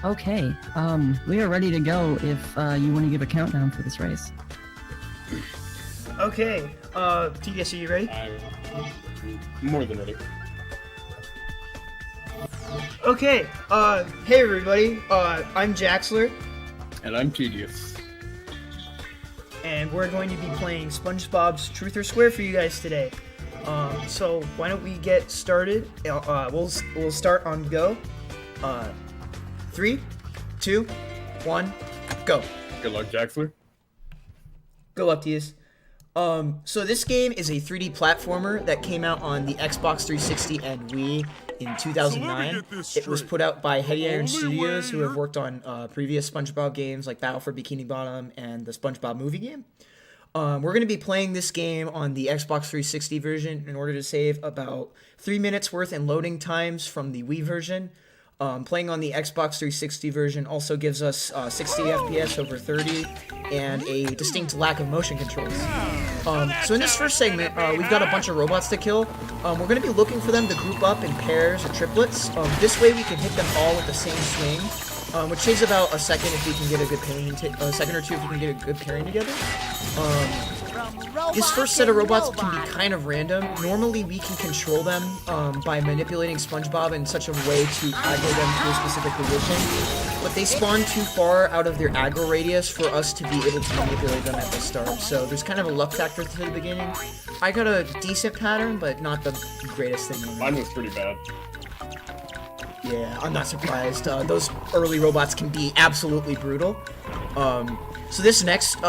Okay, we are ready to go if you want to give a countdown for this race. Okay, TS, are you ready? I'm more than ready. Okay, hey everybody, I'm Jaxler, And I'm tedious. and we're going to be playing Spongebob's Truth or Square for you guys today. So why don't we get started? We'll start on go. 3, 2, 1, go. Good luck, Jaxler. Good luck, TS. So this game is a 3D platformer that came out on the Xbox 360 and Wii in 2009. It was put out by Heady Iron Studios, who have worked on previous SpongeBob games like Battle for Bikini Bottom and the SpongeBob movie game. We're going to be playing this game on the Xbox 360 version in order to save about 3 minutes worth in loading times from the Wii version. Playing on the Xbox 360 version also gives us 60 FPS over 30 and a distinct lack of motion controls. So in this first segment, we've got a bunch of robots to kill. We're going to be looking for them to group up in pairs or triplets. This way we can hit them all with the same swing, which takes about a second if we can get a good pairing, a second or two if we can get a good pairing together. This first set of robots can be kind of random. Normally we can control them by manipulating SpongeBob in such a way to aggro them to a specific position, but they spawn too far out of their aggro radius for us to be able to manipulate them at the start, so there's kind of a luck factor to the beginning. I got a decent pattern, but not the greatest thing. Mine was pretty bad. Yeah, I'm not surprised. Those early robots can be absolutely brutal. So this next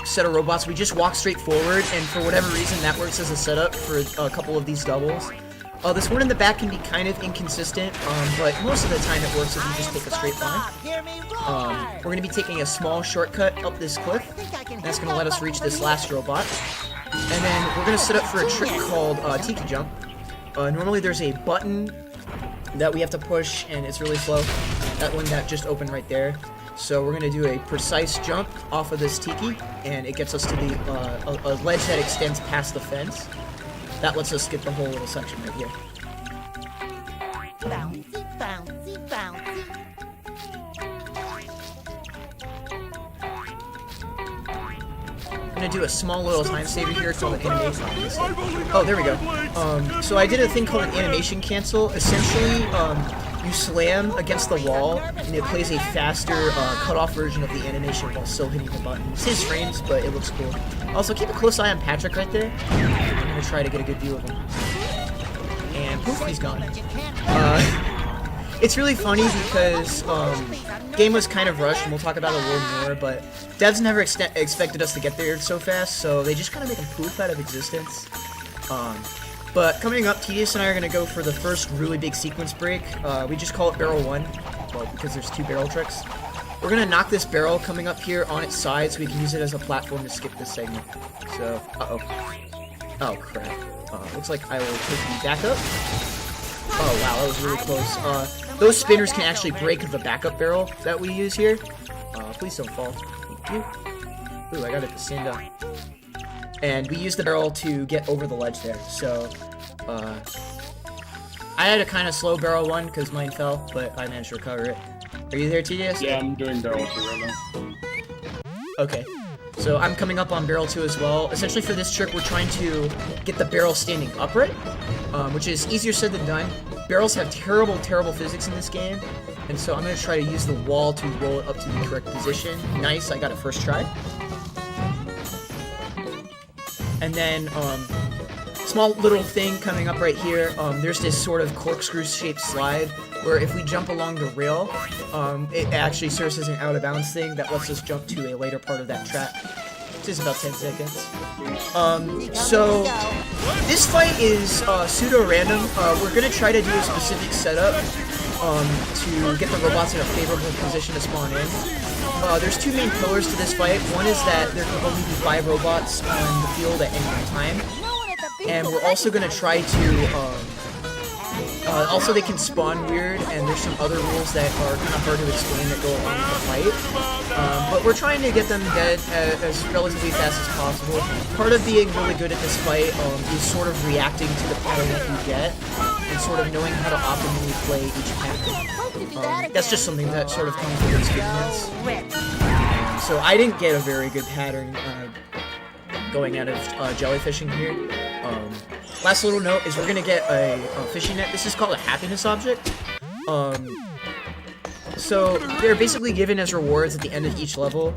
set of robots, we just walk straight forward, and for whatever reason, that works as a setup for a couple of these doubles. This one in the back can be kind of inconsistent, but most of the time it works if you just take a straight line. We're going to be taking a small shortcut up this cliff, and that's going to let us reach this last robot. And then we're going to set up for a trick called Tiki Jump. Normally there's a button that we have to push, and it's really slow. That one that just opened right there. So we're going to do a precise jump off of this Tiki, and it gets us to the a ledge that extends past the fence. That lets us get the whole little section right here. Bouncy, bouncy, bouncy. I'm going to do a small little time saver here called an animation. Oh, there we go. So I did a thing called an animation cancel. Essentially, you slam against the wall, and it plays a faster, cut-off version of the animation while still hitting the button. It says frames, but it looks cool. Also, keep a close eye on Patrick right there. I'm going to try to get a good view of him. And poof, he's gone. It's really funny because game was kind of rushed, and we'll talk about it a little more, but devs never expected us to get there so fast, so they just kind of make him poof out of existence. But coming up, Tedious and I are going to go for the first really big sequence break. We just call it Barrel 1, well, because there's 2 barrel tricks. We're going to knock this barrel coming up here on its side so we can use it as a platform to skip this segment. So, oh crap. Looks like I will take the backup. Oh wow, that was really close. Those spinners can actually break the backup barrel that we use here. Please don't fall. Thank you. Ooh, I got it to stand up. And we use the barrel to get over the ledge there. So, I had a kind of slow barrel one because mine fell, but I managed to recover it. Are you there, TDS? Yeah, I'm doing barrel 2 right now. Okay. So I'm coming up on barrel 2 as well. Essentially for this trick, we're trying to get the barrel standing upright, which is easier said than done. Barrels have terrible, terrible physics in this game, and so I'm going to try to use the wall to roll it up to the correct position. Nice, I got it first try. And then, small little thing coming up right here, there's this sort of corkscrew-shaped slide where if we jump along the rail, it actually serves as an out-of-bounds thing that lets us jump to a later part of that track. It takes about 10 seconds. So, this fight is pseudo-random. We're going to try to do a specific setup to get the robots in a favorable position to spawn in. There's 2 main pillars to this fight. One is that there can only be 5 robots on the field at any one time. And we're also going to try to, also they can spawn weird, and there's some other rules that are kind of hard to explain that go along with the fight. But we're trying to get them dead as relatively fast as possible. Part of being really good at this fight is sort of reacting to the pattern that you get. and sort of knowing how to optimally play each pattern. That's just something that sort of comes with experience. So I didn't get a very good pattern going out of jellyfishing here. Last little note is we're gonna get a fishing net. This is called a happiness object. So they're basically given as rewards at the end of each level.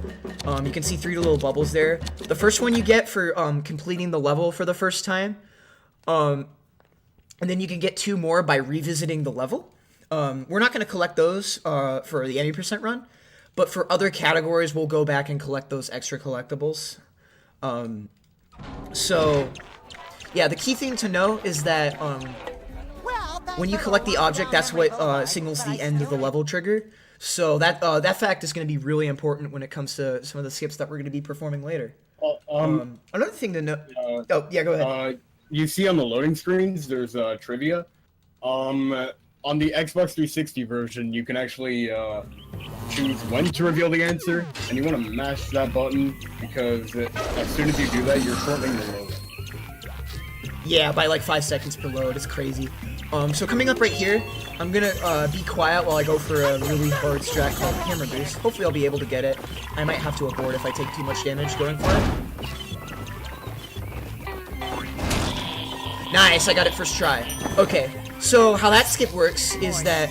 You can see 3 little bubbles there. The first one you get for completing the level for the first time. And then you can get 2 more by revisiting the level. We're not going to collect those for the 80% run, but for other categories, we'll go back and collect those extra collectibles. So, yeah, the key thing to know is that when you collect the object, that's what signals the end of the level trigger. So that fact is going to be really important when it comes to some of the skips that we're going to be performing later. Another thing to know. Oh, yeah, go ahead. You see on the loading screens, there's trivia. On the Xbox 360 version, you can actually choose when to reveal the answer, and you want to mash that button because as soon as you do that, you're shortening the load. Yeah, by like 5 seconds per load. It's crazy. So coming up right here, I'm gonna be quiet while I go for a really hard strat called Hammer Boost. Hopefully I'll be able to get it. I might have to abort if I take too much damage going for it. Nice, I got it first try. Okay, so how that skip works is that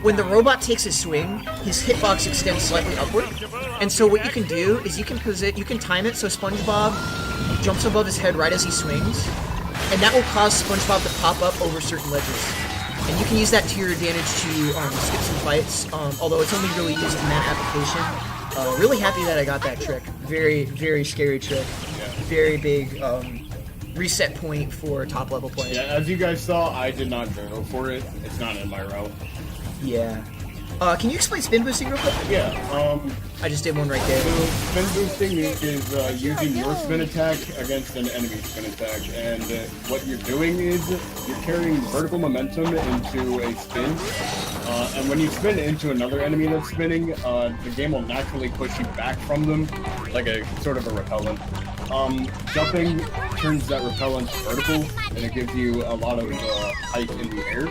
when the robot takes a swing, his hitbox extends slightly upward. And so what you can do is you can time it so Spongebob jumps above his head right as he swings. And that will cause Spongebob to pop up over certain ledges. And you can use that to your advantage to skip some fights, although it's only really used in that application. Really happy that I got that trick. Very, very scary trick. Very big reset point for top level play. Yeah, as you guys saw, I did not go for it. It's not in my route. Yeah. Can you explain spin boosting real quick? Yeah, I just did one right there. So, spin boosting is using your spin attack against an enemy spin attack, and what you're doing is you're carrying vertical momentum into a spin, and when you spin into another enemy that's spinning, the game will naturally push you back from them, like a sort of a repellent. Jumping turns that repellent vertical, and it gives you a lot of height in the air,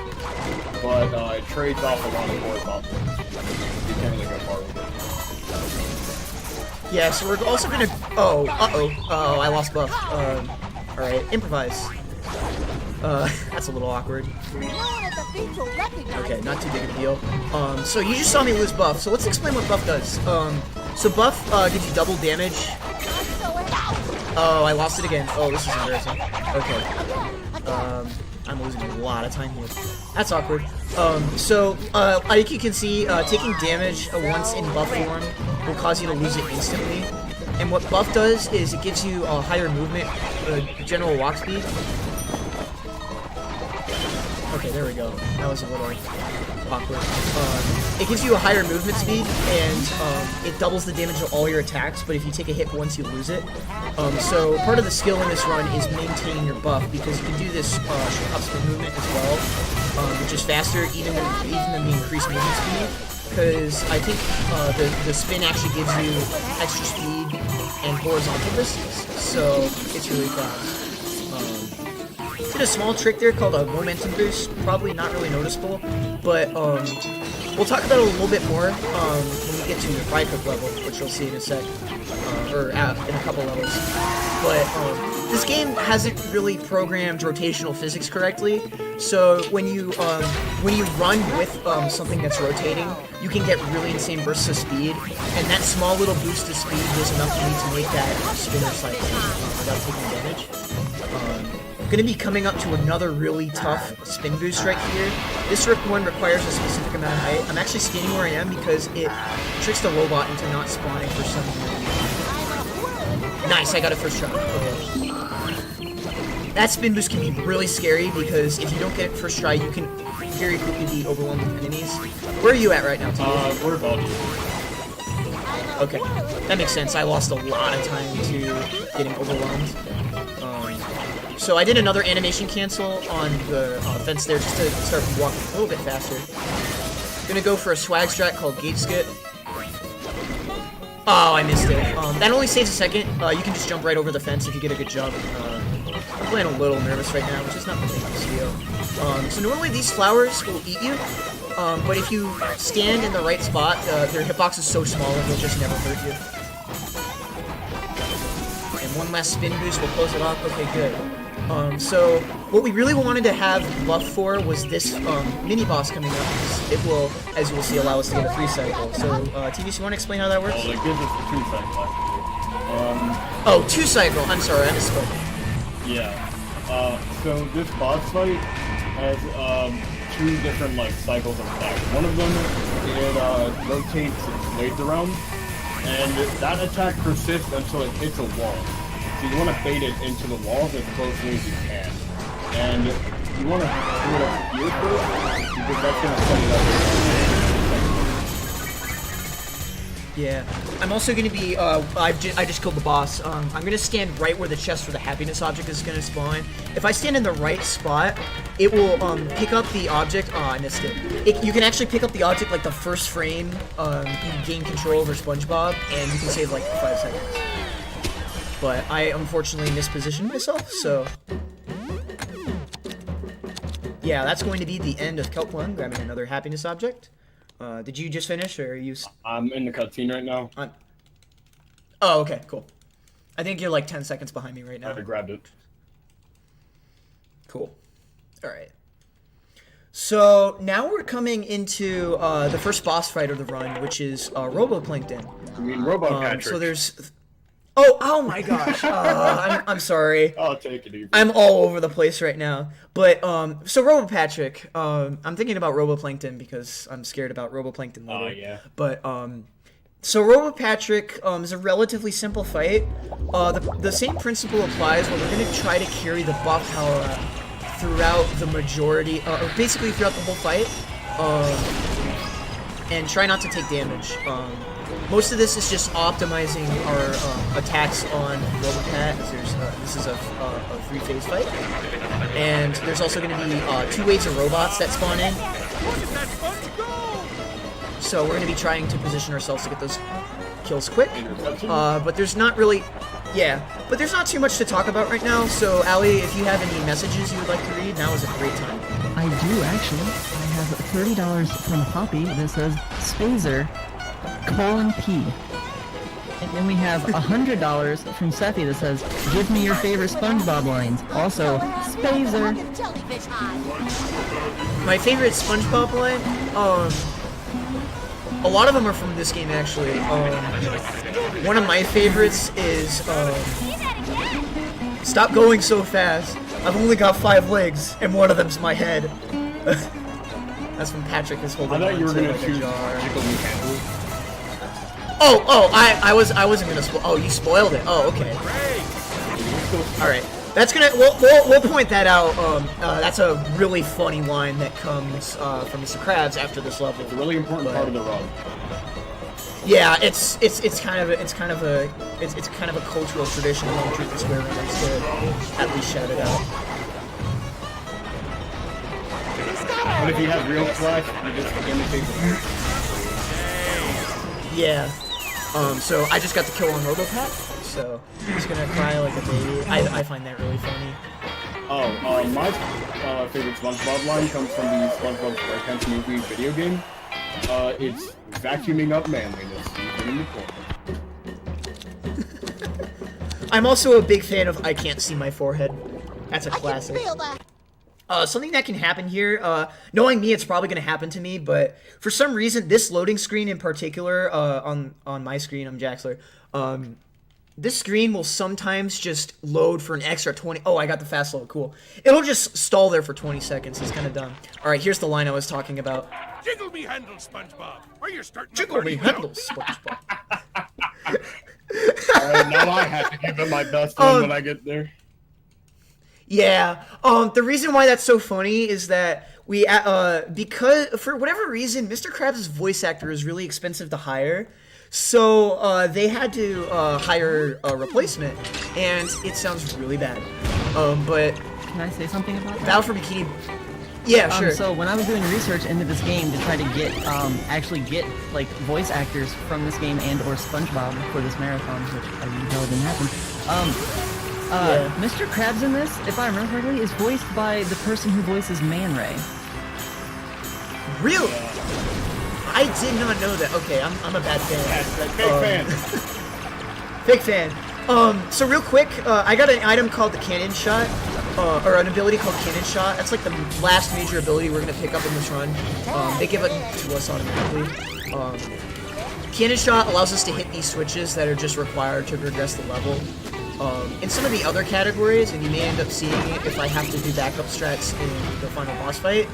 but it trades off a lot of horizontal. You can't really go far with it. Yeah, so we're also gonna... Oh, I lost buff. Alright, improvise. That's a little awkward. Okay, not too big of a deal. So you just saw me lose buff, so let's explain what buff does. So buff gives you double damage. Oh, I lost it again. Oh, this is embarrassing. Okay. I'm losing a lot of time here. That's awkward. So, like you can see, taking damage once in buff form will cause you to lose it instantly. And what buff does is it gives you a higher movement, general walk speed. Okay, there we go. That was a little awkward. It gives you a higher movement speed, and it doubles the damage of all your attacks, but if you take a hit once, you lose it. So part of the skill in this run is maintaining your buff, because you can do this upspin movement as well, which is faster even than the increased movement speed, because I think the spin actually gives you extra speed and horizontal distance, so it's really fast. Did a small trick there called a momentum boost, probably not really noticeable, but we'll talk about it a little bit more when we get to the fry cook level, which you'll see in a sec, or in a couple levels. But this game hasn't really programmed rotational physics correctly, so when you run with something that's rotating, you can get really insane bursts of speed, and that small little boost of speed was enough for me to make that spinner cycle without taking damage. Going to be coming up to another really tough spin boost right here. This one requires a specific amount of height. I'm actually standing where I am because it tricks the robot into not spawning for some reason. Nice, I got it first try. Okay. That spin boost can be really scary because if you don't get it first try, you can very quickly be overwhelmed with enemies. Where are you at right now, T? We're above you. Okay, that makes sense. I lost a lot of time to getting overwhelmed. So I did another animation cancel on the fence there just to start walking a little bit faster. Gonna go for a swag strat called Gate Skip. Oh, I missed it. That only saves a second. You can just jump right over the fence if you get a good jump. I'm playing a little nervous right now, which is not the biggest deal. So normally these flowers will eat you, but if you stand in the right spot, their hitbox is so small that they'll just never hurt you. And one last spin boost will close it off. Okay, good. So what we really wanted to have buff for was this mini boss coming up. It will, as you will see, allow us to get a 3 cycle. So, TVC, you want to explain how that works? Well, it gives us the 2 cycle. Oh, 2 cycle. I'm sorry, I misspoke. Yeah. So this boss fight has 2 different like cycles of attack. One of them it rotates its blades around, and that attack persists until it hits a wall. So you want to bait it into the walls as closely as you can, and you want to do it up here first because that's going to set it up. Yeah, I'm also going to be, I just killed the boss. I'm going to stand right where the chest for the happiness object is going to spawn. If I stand in the right spot, it will pick up the object. Oh, I missed it. You can actually pick up the object like the first frame you gain control over Spongebob, and you can save like 5 seconds. But I unfortunately mispositioned myself, so... Yeah, that's going to be the end of Kelp 1, grabbing another happiness object. Did you just finish, or are you... I'm in the cutscene right now. Oh, okay, cool. I think you're like 10 seconds behind me right now. I grabbed it. Cool. Alright. So, now we're coming into the first boss fight of the run, which is Roboplankton. You mean Robot Patrick? So there's... Oh my gosh. I'm sorry. I'll take it easy. I'm all over the place right now. But, so Robopatrick, I'm thinking about Roboplankton because I'm scared about Roboplankton later. Oh, yeah. But, so Robopatrick is a relatively simple fight. The same principle applies where we're going to try to carry the buff power up throughout the majority, or basically throughout the whole fight, and try not to take damage. Most of this is just optimizing our attacks on Robopat, as this is a 3-phase fight. And there's also going to be 2 waves of robots that spawn in. So we're going to be trying to position ourselves to get those kills quick. But there's not really... Yeah, but there's not too much to talk about right now, so Ali, if you have any messages you would like to read, now is a great time. I do, actually. I have $30 from Poppy that says, Spazer, :P. And then we have $100 from Sephi that says, give me your favorite SpongeBob lines. Also, Spazer. My favorite SpongeBob line? A lot of them are from this game, actually. One of my favorites is, stop going so fast. I've only got 5 legs, and one of them's my head. That's when Patrick is holding on to I thought you were going to like choose a jar. Jiggly Handle. I wasn't gonna spoil. Oh, you spoiled it. Oh, okay. All right. That's gonna. We'll point that out. That's a really funny line that comes from Mr. Krabs after this level. It's a really important part of the run. Yeah, it's kind of a cultural tradition among Truth and Square runners to at least shout it out. But if you have real flash, you just imitate the... Yeah. So I just got the kill on Robopat, so he's gonna cry like a baby. I find that really funny. My favorite SpongeBob line comes from the SpongeBob SquarePants movie video game. It's vacuuming up manliness. In the corner. I'm also a big fan of I Can't See My Forehead. That's a classic. Something that can happen here, knowing me, it's probably going to happen to me, but for some reason, this loading screen in particular, on my screen, I'm Jaxler, this screen will sometimes just load for an extra 20... Oh, I got the fast load, cool. It'll just stall there for 20 seconds, it's kind of dumb. Alright, here's the line I was talking about. Jiggle me handle, SpongeBob! Are you starting to Jiggle me handle, SpongeBob. Alright, now I have to give it my best one when I get there. Yeah, the reason why that's so funny is that we, because, for whatever reason, Mr. Krabs' voice actor is really expensive to hire, so, they had to, hire a replacement, and it sounds really bad, but... Can I say something about that? Battle for Bikini... Yeah, sure. So when I was doing research into this game to try to get, actually get, like, voice actors from this game and or SpongeBob for this marathon, which I really know didn't happen, Mr. Krabs in this, if I remember correctly, is voiced by the person who voices Man Ray. Really? I did not know that. Okay, I'm a bad fan. Big fan. Big fan. So real quick, I got an item called the Cannon Shot, or an ability called Cannon Shot. That's like the last major ability we're gonna pick up in this run. They give it to us automatically. Cannon Shot allows us to hit these switches that are just required to progress the level. In some of the other categories, and you may end up seeing it if I have to do backup strats in the final boss fight,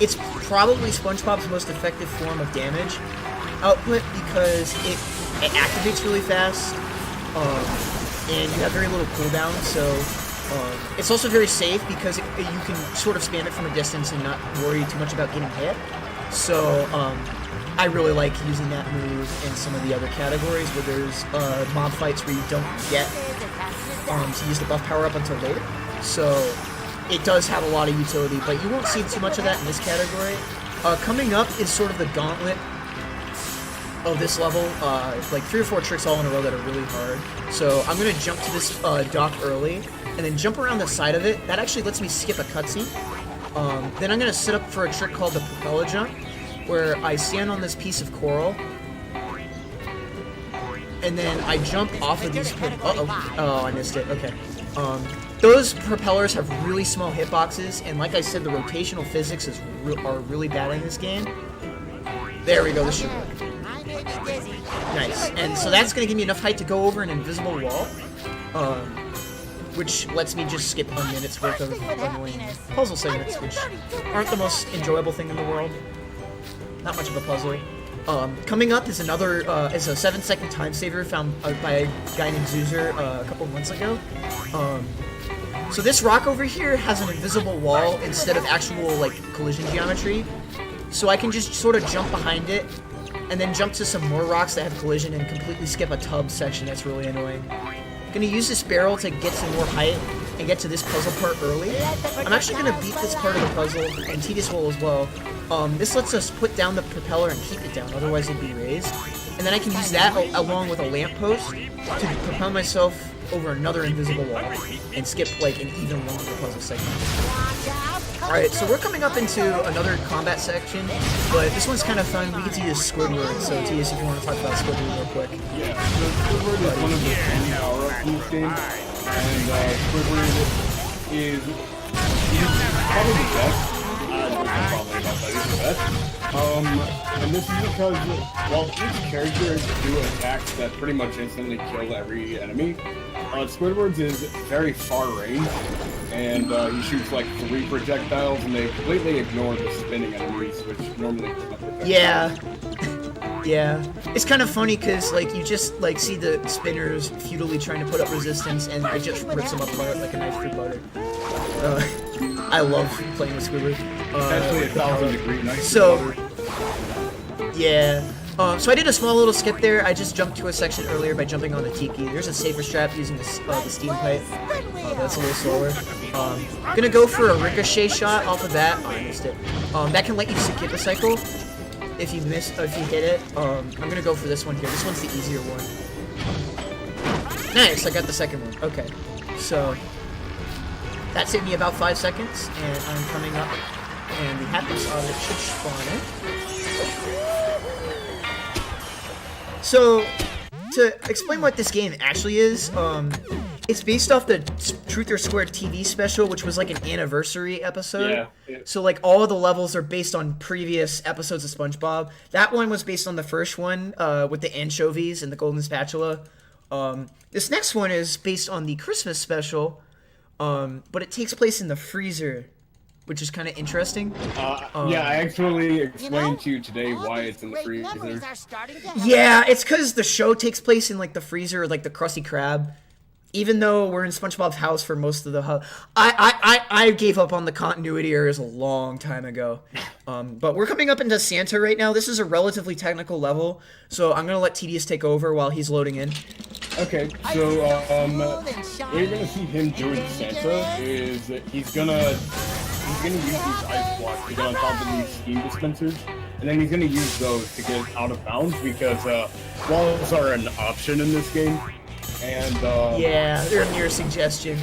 it's probably SpongeBob's most effective form of damage output because it activates really fast, and you have very little cooldown, so it's also very safe because you can sort of spam it from a distance and not worry too much about getting hit. So I really like using that move in some of the other categories where there's mob fights where you don't get to use the buff power up until later. So it does have a lot of utility, but you won't see too much of that in this category. Coming up is sort of the gauntlet of this level, like 3 or 4 tricks all in a row that are really hard. So I'm going to jump to this dock early, and then jump around the side of it. That actually lets me skip a cutscene. Then I'm going to set up for a trick called the propeller jump, where I stand on this piece of coral, and then I jump off of these. Oh, I missed it. Okay. Those propellers have really small hitboxes, and like I said, the rotational physics are really bad in this game. There we go. This should work. Nice. And so that's gonna give me enough height to go over an invisible wall, which lets me just skip a minute's worth of annoying puzzle segments, which aren't the most enjoyable thing in the world. Not much of a puzzle. Coming up is another, is a 7-second time saver found by a guy named Zoozer a couple months ago. So this rock over here has an invisible wall instead of actual, like, collision geometry. So I can just sort of jump behind it, and then jump to some more rocks that have collision and completely skip a tub section that's really annoying. I'm gonna use this barrel to get some more height and get to this puzzle part early. I'm actually gonna beat this part of the puzzle, and Titus will as well. This lets us put down the propeller and keep it down, otherwise it'd be raised. And then I can use that along with a lamppost to propel myself over another invisible wall and skip like an even longer puzzle segment. Alright, so we're coming up into another combat section, but this one's kind of fun. We get to use Squidward, so Titus, if you want to talk about Squidward real quick. Yeah, so Squidward is one of the training power-ups in this game, and Squidward is probably the best. And this is because while each character do attacks that pretty much instantly kill every enemy, Squidward's is very far range, and he shoots like 3 projectiles, and they completely ignore the spinning enemies, which normally come up with. Yeah. Yeah. It's kind of funny because like you just like see the spinners futilely trying to put up resistance, and it just rips them apart like a knife through butter. I love playing with Squidward. Actually, 1,000-degree knife. So, yeah. So I did a small little skip there. I just jumped to a section earlier by jumping on the tiki. There's a safer strap using the steam pipe. That's a little slower. Gonna go for a ricochet shot off of that. Oh, I missed it. That can let you skip a cycle if you hit it. I'm gonna go for this one here. This one's the easier one. Nice, I got the second one. Okay, so that saved me about 5 seconds, and I'm coming up, and the happiness of it should spawn in. So, to explain what this game actually is, it's based off the Truth or Square TV special, which was like an anniversary episode. Yeah. So like all of the levels are based on previous episodes of SpongeBob. That one was based on the first one with the anchovies and the golden spatula. This next one is based on the Christmas special, but it takes place in the freezer, which is kind of interesting. Yeah, I actually explained to you today why it's in the freezer. Yeah, it's because the show takes place in like the freezer, like the Krusty Krab. Even though we're in SpongeBob's house for most of the I gave up on the continuity errors a long time ago. But we're coming up into Santa right now. This is a relatively technical level, so I'm gonna let Tedious take over while he's loading in. Okay, so what you're gonna see him doing Santa is he's gonna use these ice blocks to get on top of these steam dispensers, and then he's gonna use those to get out of bounds because walls are an option in this game. and Yeah, they're near suggestion.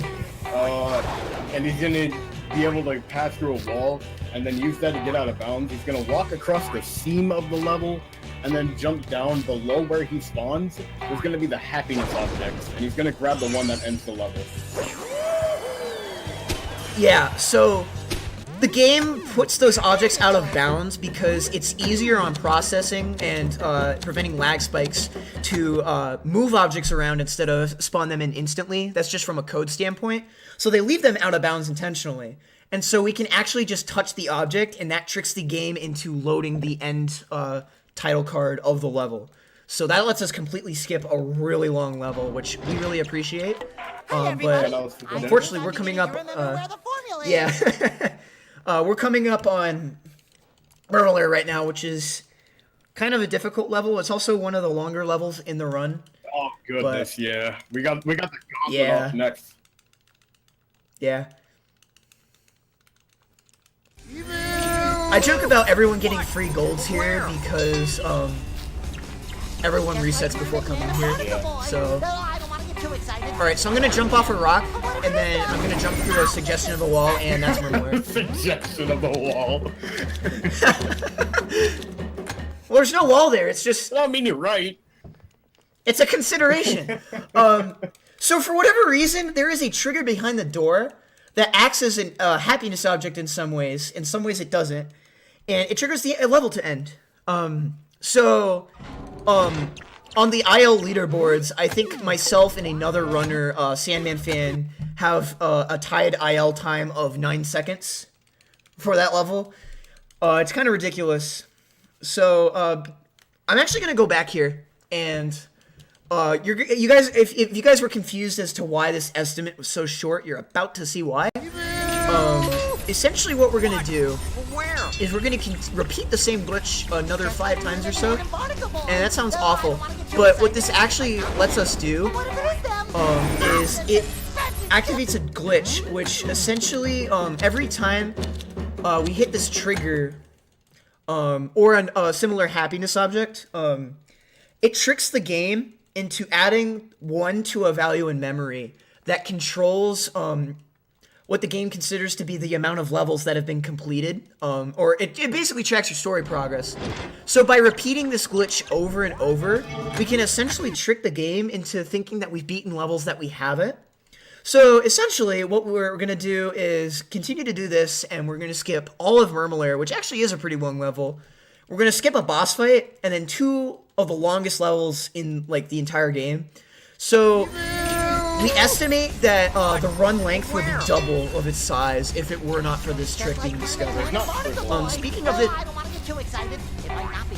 and he's gonna be able to pass through a wall and then use that to get out of bounds. He's gonna walk across the seam of the level and then jump down below where he spawns. There's gonna be the happiness objects, and he's gonna grab the one that ends the level. Yeah, so the game puts those objects out of bounds because it's easier on processing and preventing lag spikes to move objects around instead of spawn them in instantly. That's just from a code standpoint. So they leave them out of bounds intentionally. And so we can actually just touch the object, and that tricks the game into loading the end title card of the level. So that lets us completely skip a really long level, which we really appreciate. But unfortunately, we're coming up... yeah. We're coming up on Murmler right now, which is kind of a difficult level. It's also one of the longer levels in the run. Oh goodness, yeah. We got the gauntlet off next. Yeah. I joke about everyone getting free golds here because everyone resets before coming here. So, alright, so I'm gonna jump off a rock, and then I'm gonna jump through a suggestion of a wall, and that's Murmler. Suggestion of a wall. Well, there's no wall there. It's just. I mean, you're right. It's a consideration. So for whatever reason, there is a trigger behind the door that acts as a happiness object in some ways. In some ways, it doesn't, and it triggers the level to end. On the IL leaderboards, I think myself and another runner, Sandman Fan, have a tied IL time of 9 seconds for that level. It's kind of ridiculous. So I'm actually gonna go back here, and you guys, if you guys were confused as to why this estimate was so short, you're about to see why. Essentially, what we're gonna do is we're gonna repeat the same glitch another 5 times or so, and that sounds awful. But what this actually lets us do is it activates a glitch, which essentially every time we hit this trigger or a similar happiness object, it tricks the game into adding 1 to a value in memory that controls what the game considers to be the amount of levels that have been completed, or it basically tracks your story progress. So by repeating this glitch over and over, we can essentially trick the game into thinking that we've beaten levels that we haven't. So essentially, what we're going to do is continue to do this, and we're going to skip all of Murmler, which actually is a pretty long level. We're going to skip a boss fight, and then 2 of the longest levels in, like, the entire game. So we estimate that the run length would be double of its size if it were not for this trick being discovered. Speaking of it...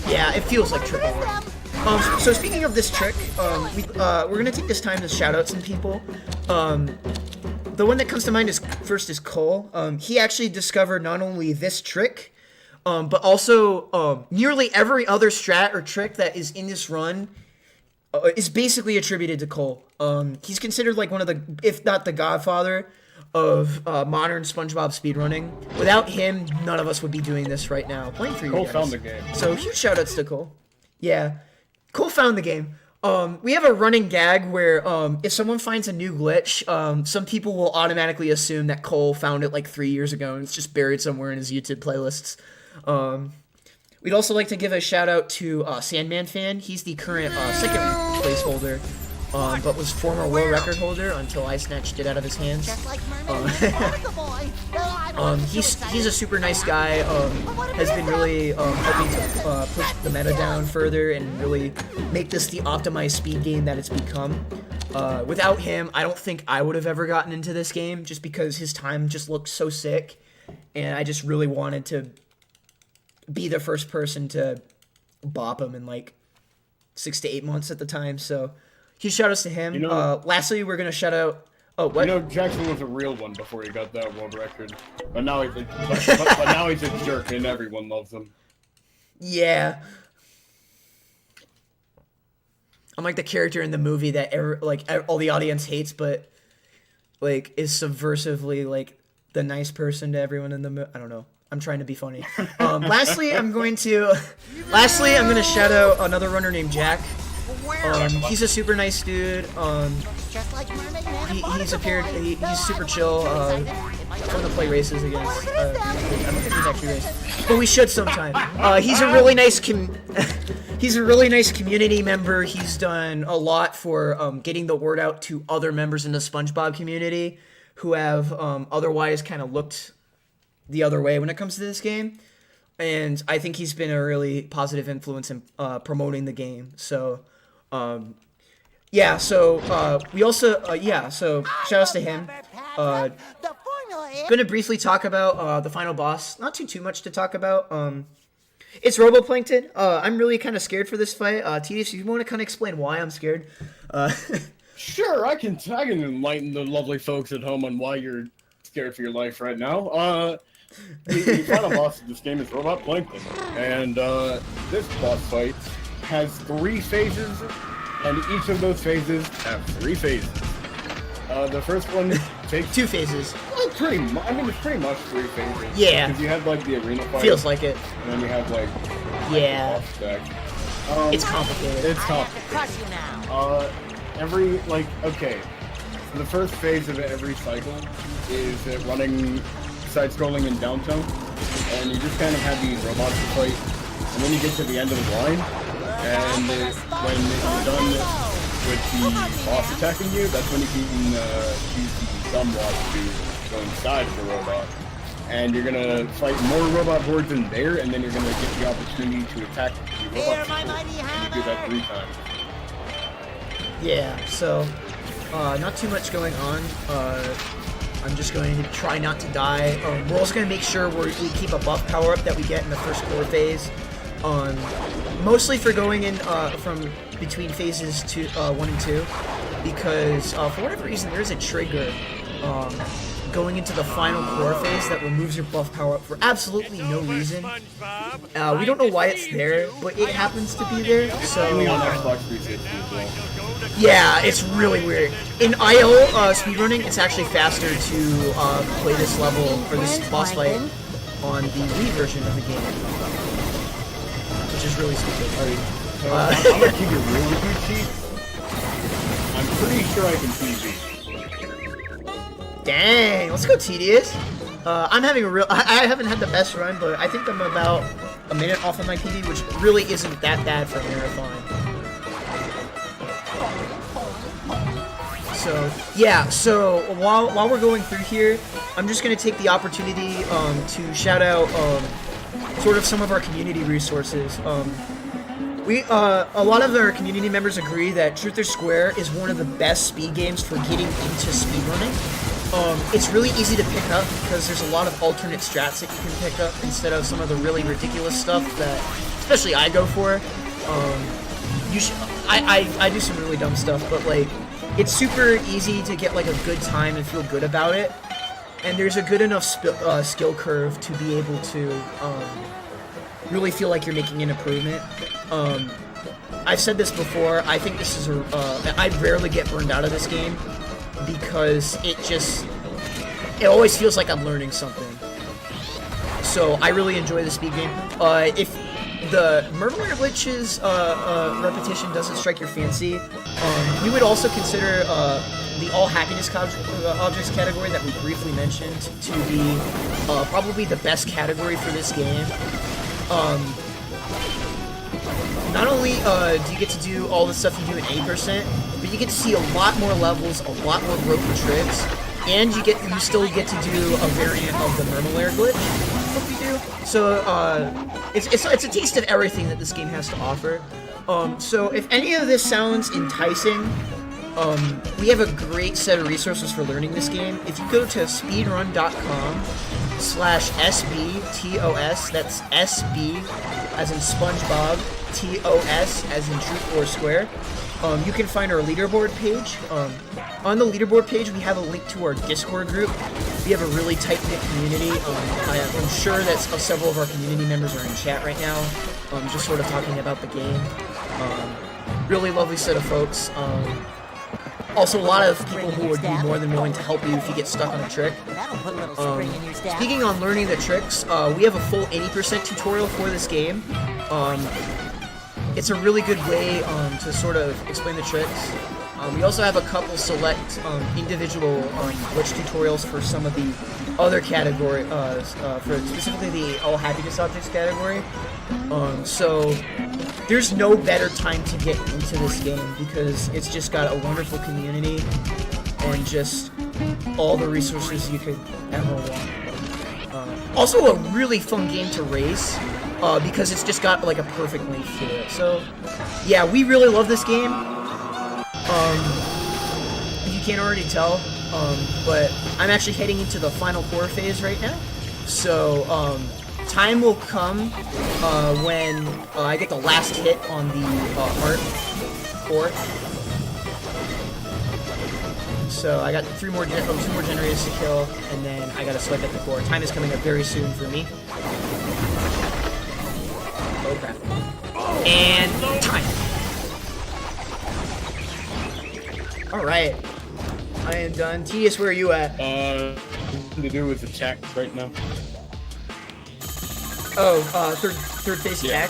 Yeah, it feels like triple run. So speaking of this trick, we're going to take this time to shout out some people. The one that comes to mind is Cole. He actually discovered not only this trick, but also nearly every other strat or trick that is in this run is basically attributed to Cole. He's considered like one of the, if not the godfather of modern SpongeBob speedrunning. Without him, none of us would be doing this right now, playing for you Cole guys. found the game. So huge shoutouts to Cole. Yeah, Cole found the game. We have a running gag where if someone finds a new glitch, some people will automatically assume that Cole found it like 3 years ago and it's just buried somewhere in his YouTube playlists. We'd also like to give a shout out to Sandman Fan. He's the current second placeholder, but was former world record holder until I snatched it out of his hands. He's a super nice guy. Has been really helping to push the meta down further and really make this the optimized speed game that it's become. Without him, I don't think I would have ever gotten into this game, just because his time just looked so sick, and I just really wanted to be the first person to bop him in like 6 to 8 months at the time. So huge shout outs to him. Lastly, we're gonna shout out. Oh, what? Jaxler was a real one before he got that world record, but now he's but now he's a jerk and everyone loves him. Yeah. I'm like the character in the movie that all the audience hates, but like is subversively like the nice person to everyone in the movie. I don't know. I'm trying to be funny. Lastly, I'm gonna shout out another runner named Jack. He's a super nice dude. Just like Mermaid Man and He's Waterfall. appeared. He's super chill. Fun to play races against. I don't think we've actually raced, but we should sometime. He's a really nice he's a really nice community member. He's done a lot for getting the word out to other members in the SpongeBob community who have otherwise kind of looked the other way when it comes to this game. And I think he's been a really positive influence in promoting the game. So, yeah. So we also, So shout outs to him. The formula is... Going to briefly talk about the final boss. Not too much to talk about. It's Roboplankton. I'm really kind of scared for this fight. TDS, you want to kind of explain why I'm scared? Sure, I can enlighten the lovely folks at home on why you're scared for your life right now. The final boss of this game is Roboplankton, and this boss fight has 3 phases, and each of those phases have 3 phases. The first one takes 2 phases. Well, pretty much. I mean, it's pretty much 3 phases. Yeah. Because you have like the arena fight. Feels like it. And then you have like Yeah. boss deck. It's complicated. It's I have to complicated. crush you now. Okay. So the first phase of every cycle is running side-scrolling in downtown, and you just kind of have these robots to fight, and then you get to the end of the line, and when you're done with the boss attacking you, that's when you can use the thumb watch to go inside of the robot. And you're gonna fight more robot hordes in there, and then you're gonna get the opportunity to attack the Here, robot my people. mighty You hammer. do that 3 times. Yeah, so, not too much going on. I'm just going to try not to die. We're also going to make sure we keep a buff power-up that we get in the first core phase. Mostly for going in from between phases 1 and 2. Because, for whatever reason, there's a trigger going into the final core phase that removes your buff power-up for absolutely no reason. We don't know why it's there, but it happens to be there, so... Only on Xbox 360 as well. Yeah, it's really weird. In IO speedrunning, it's actually faster to play this level, or this boss fight, on the Wii version of the game. Which is really stupid. So I'm gonna keep it real with you, Chief. I'm pretty sure I can PV. Dang, let's go Tedious. I'm having a real... I haven't had the best run, but I think I'm about a minute off of my PB, which really isn't that bad for a marathon. So, yeah, so while we're going through here, I'm just going to take the opportunity to shout out sort of some of our community resources. A lot of our community members agree that Truth or Square is one of the best speed games for getting into speedrunning. It's really easy to pick up because there's a lot of alternate strats that you can pick up instead of some of the really ridiculous stuff that, especially I go for. I do some really dumb stuff, but like, it's super easy to get like a good time and feel good about it. And there's a good enough skill curve to be able to really feel like you're making an improvement. I've said this before, I think this is I rarely get burned out of this game because it always feels like I'm learning something. So I really enjoy the speed game. If the Murmur Glitch's repetition doesn't strike your fancy, we would also consider the All Happiness Objects category that we briefly mentioned to be probably the best category for this game. Not only do you get to do all the stuff you do in 8%, but you get to see a lot more levels, a lot more broken tricks, and you still get to do a variant of the Murmur glitch. What we do. So it's a taste of everything that this game has to offer. So if any of this sounds enticing, we have a great set of resources for learning this game. If you go to speedrun.com/SBTOS, that's SB as in Spongebob, TOS as in Truth or Square, you can find our leaderboard page. On the leaderboard page, we have a link to our Discord group. We have a really tight-knit community. I'm sure that several of our community members are in chat right now, just sort of talking about the game. Really lovely set of folks. Also, a lot of people who would be more than willing to help you if you get stuck on a trick. That'll put a little spring in your step. Speaking on learning the tricks, we have a full 80% tutorial for this game. it's a really good way to sort of explain the tricks. We also have a couple select individual glitch tutorials for some of the other category, for specifically the all happiness objects category. So there's no better time to get into this game because it's just got a wonderful community and just all the resources you could ever want. Also a really fun game to race because it's just got like a perfect length to it. So yeah, we really love this game. If you can't already tell, but I'm actually heading into the final core phase right now. So time will come when I get the last hit on the heart core. So I got two more generators to kill, and then I gotta swipe at the core. Time is coming up very soon for me. Oh crap. And time. Alright. I am done. Tedious, where are you at? Nothing to do with attacks right now. Oh, third phase attack?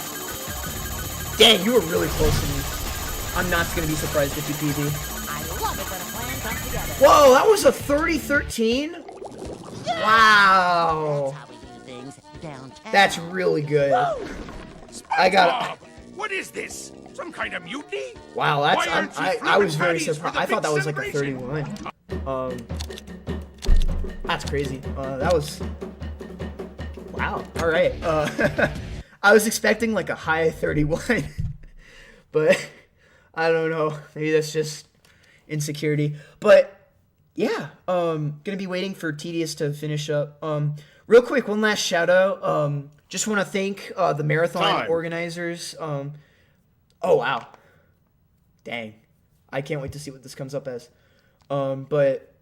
Dang, you were really close to me. I'm not gonna be surprised if you PB. I love it when a plan comes together. Whoa, that was a 30-13? Wow. That's how we do things downtown. That's really good. I got Bob, what is this? Some kind of mutiny? wow, Why that's aren't you I was flipping very patties for surprised. the I thought that big was like a celebration? 31. That's crazy. That was wow. All right. I was expecting like a high 31, but I don't know. Maybe that's just insecurity. But yeah, gonna be waiting for Tedious to finish up. Real quick, one last shout out. Just want to thank the marathon organizers. Oh wow, dang! I can't wait to see what this comes up as. But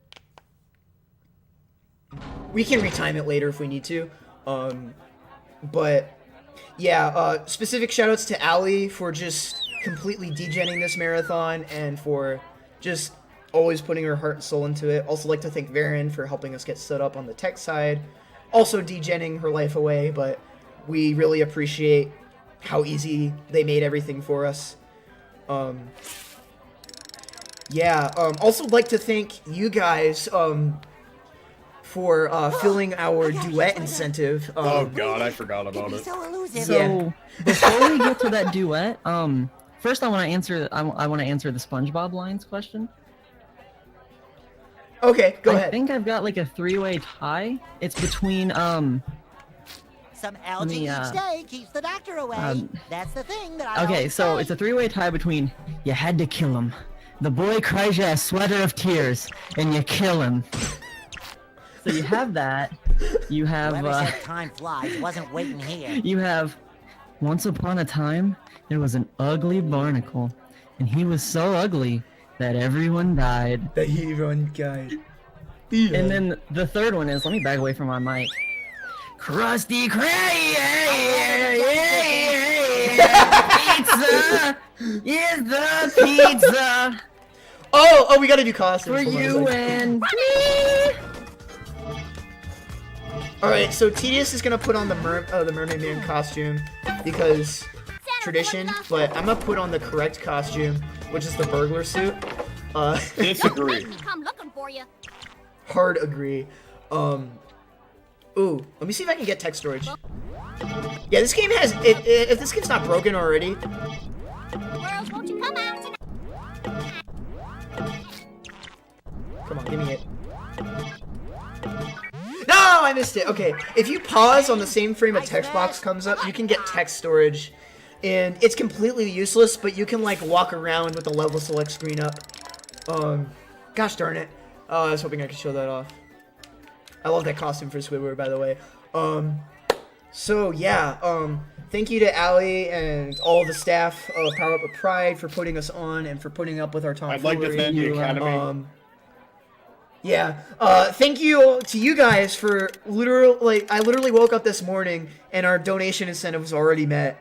we can retime it later if we need to. But yeah, specific shoutouts to Allie for just completely degenning this marathon and for just always putting her heart and soul into it. Also like to thank Varen for helping us get set up on the tech side. Also degenning her life away, but we really appreciate how easy they made everything for us. Yeah, also like to thank you guys for filling our duet incentive. Oh god, I forgot about it. So elusive. So before we get to that duet, first I want to answer. I want to answer the SpongeBob lines question. Okay, go I ahead. think I've got like a three-way tie. It's between Some algae each day keeps the doctor away. That's the thing that I Okay, always so say. it's a three-way tie between you had to kill him, the boy cries you a sweater of tears, and you kill him. So you have that. You have Whoever said time flies wasn't waiting here. you have once upon a time there was an ugly barnacle, and he was so ugly that everyone died. The hero guide. And then the third one is, let me back away from my mic. Krusty Pizza is the pizza Oh, we gotta do costumes. for Hold on a you second. and me. Alright, so Tedious is gonna put on the Mermaid Man costume because tradition, but I'm gonna put on the correct costume, which is the burglar suit. Disagree. Come looking for you. Hard agree. Ooh, let me see if I can get text storage. Yeah, this game has, if this game's not broken already. Girls, won't you come out tonight? Come on, give me it. No, I missed it. Okay, if you pause on the same frame a text box comes up, you can get text storage. And it's completely useless, but you can like walk around with the level select screen up. Gosh darn it. Oh, I was hoping I could show that off. I love that costume for Squidward, by the way. So yeah, thank you to Allie and all the staff of Power Up with Pride for putting us on and for putting up with our tomfoolery. I'd like to thank the Academy. Yeah, thank you to you guys for I literally woke up this morning and our donation incentive was already met.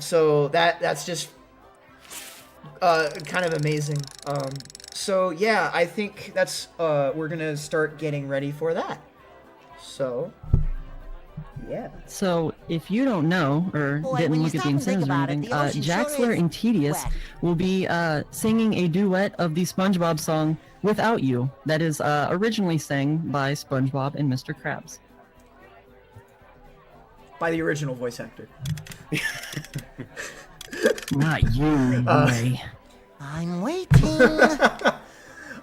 So that's just kind of amazing. So yeah, I think that's we're gonna start getting ready for that. So Yeah. So, if you don't know, or Boy, didn't when you look at stop the and think incentives or about it, anything, the ocean sure Jaxler is and Tedious wet. will be singing a duet of the SpongeBob song Without You, that is originally sang by SpongeBob and Mr. Krabs. By the original voice actor. Not you, Ray. I'm waiting.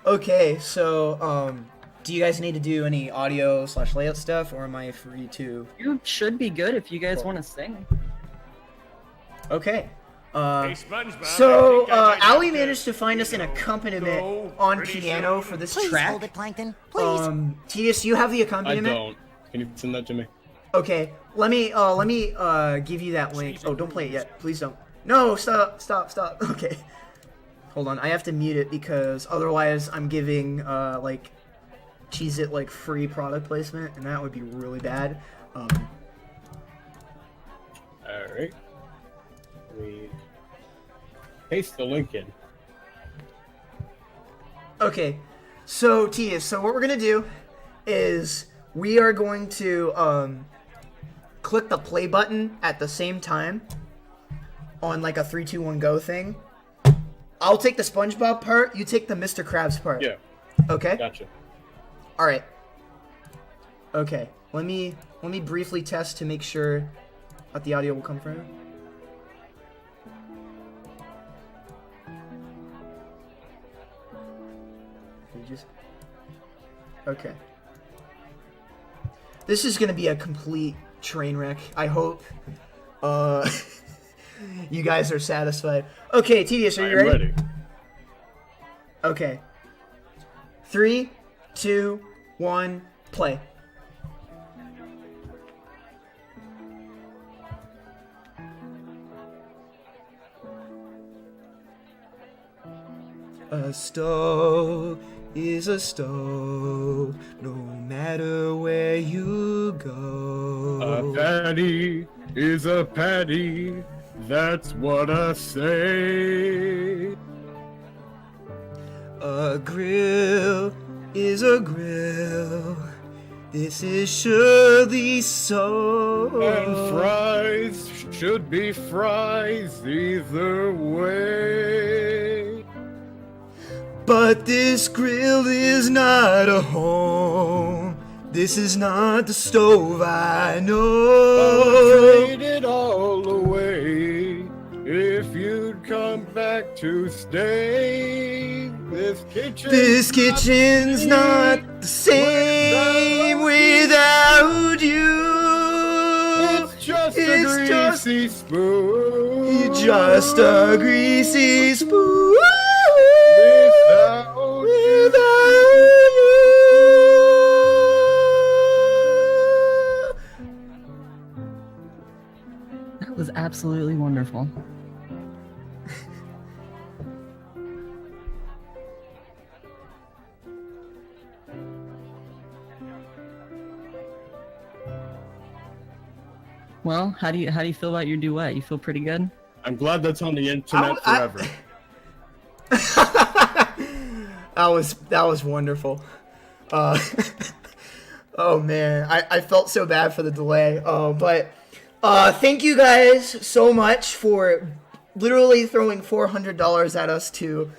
Okay, so, do you guys need to do any audio / layout stuff, or am I free to? You should be good if you guys Cool. want to sing. Okay. Hey, SpongeBob, So, I think I might Ali have to, managed to find us an you know, accompaniment go on pretty piano soon. for this Please track. hold it, Plankton. Please. Tedious, you have the I accompaniment? don't. Can you send that to me? Okay, let me give you that link. Oh, don't play it yet. Please don't. No, stop. Okay. Hold on, I have to mute it because otherwise I'm giving, like, Cheez-It, like, free product placement, and that would be really bad. Alright. We paste the link in. Okay, so, Tedious, so what we're gonna do is we are going to, click the play button at the same time on, like, a 3, 2, 1, go thing. I'll take the SpongeBob part, you take the Mr. Krabs part. Yeah. Okay? Gotcha. Alright. Okay. Let me briefly test to make sure that the audio will come through. Okay. This is gonna be a complete train wreck. I hope you guys are satisfied. Okay, Tedious, are you I'm ready? ready. Okay. 3, 2, 1, play. A stove is a stove, no matter where you go. A patty is a patty, that's what I say. A grill is a grill, this is surely so. And fries should be fries either way. But this grill is not a home. This is not the stove I know. Trade it all away if you'd come back to stay. This kitchen's not the same without you. It's just a greasy spoon. Just a greasy spoon. Without you. That was absolutely wonderful. Well, how do you feel about your duet? You feel pretty good? I'm glad that's on the internet I- forever. That was wonderful. Oh man, I felt so bad for the delay. But thank you guys so much for literally throwing $400 at us to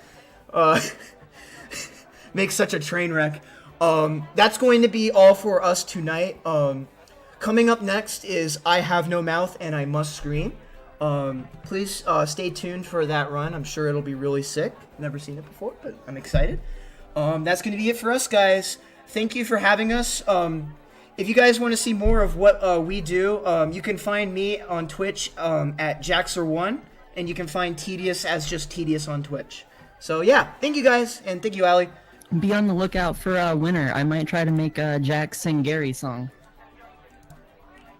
make such a train wreck. That's going to be all for us tonight. Coming up next is I Have No Mouth and I Must Scream. Please stay tuned for that run. I'm sure it'll be really sick. Never seen it before, but I'm excited. That's going to be it for us, guys. Thank you for having us. If you guys want to see more of what we do, you can find me on Twitch at Jaxler1, and you can find Tedious as just Tedious on Twitch. So yeah, thank you guys, and thank you, Ali. Be on the lookout for a winner. I might try to make a Jack sing Gary song.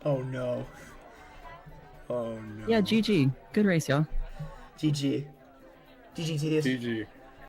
Oh no. Oh no. Yeah, GG. Good race, y'all. GG. GG, Tedious. GG.